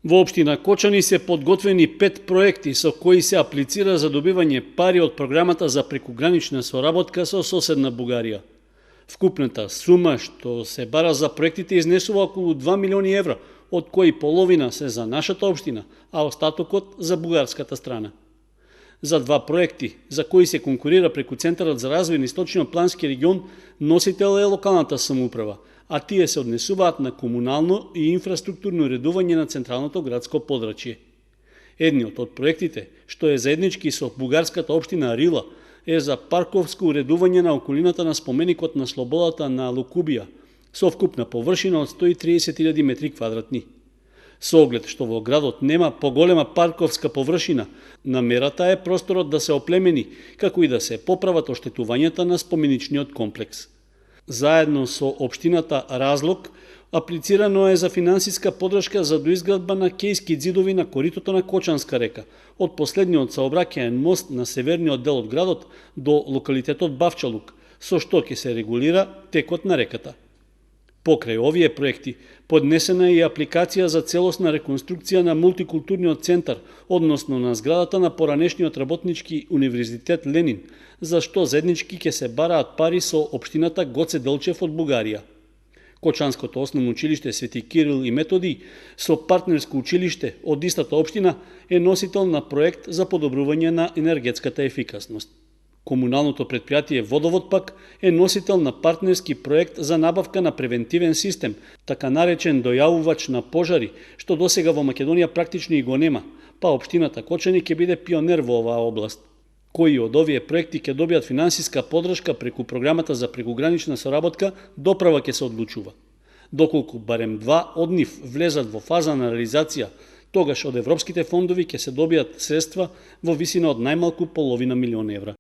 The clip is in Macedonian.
Во општина Кочани се подготвени 5 проекти со кои се аплицира за добивање пари од програмата за прекугранична соработка со соседна Бугарија. Вкупната сума што се бара за проектите изнесува околу 2 милиони евра, од кои половина се за нашата општина, а остатокот за бугарската страна. За 2 проекти, за кои се конкурира преку Центарот за развој на Источно-плански регион, носител е локалната самоуправа, а тие се однесуваат на комунално и инфраструктурно уредување на централното градско подрачје. Едниот од проектите, што е заеднички со бугарската општина Рила, е за парковско уредување на околината на споменикот на слободата на Лукубија, со вкупна површина од 130.000 метри квадратни. Со оглед што во градот нема поголема парковска површина, намерата е просторот да се оплемени, како и да се поправат оштетувањата на споменичниот комплекс. Заедно со општината Разлог, аплицирано е за финансиска подршка за доизградба на кејски ѕидови на коритото на Кочанска река, од последниот саобраќаен мост на северниот дел од градот до локалитетот Бавчалук, со што ќе се регулира текот на реката. Покрај овие проекти, поднесена е и апликација за целосна реконструкција на мултикултурниот центар, односно на зградата на поранешниот работнички универзитет Ленин, за што заеднички ќе се бараат пари со општината Гоце Делчев од Бугарија. Кочанското основно училиште Свети Кирил и Методий со партнерско училиште од истата општина е носител на проект за подобрување на енергетската ефикасност. Комуналното предпријатие Водовод пак е носител на партнерски проект за набавка на превентивен систем, така наречен дојавувач на пожари, што досега во Македонија практично и го нема, па општината Кочани ќе биде пионер во оваа област. Кои од овие проекти ќе добијат финансиска подршка преку програмата за прекугранична соработка, доправа ќе се одлучува. Доколку барем 2 од нив влезат во фаза на реализација, тогаш од европските фондови ќе се добијат средства во висина од најмалку половина милион евра.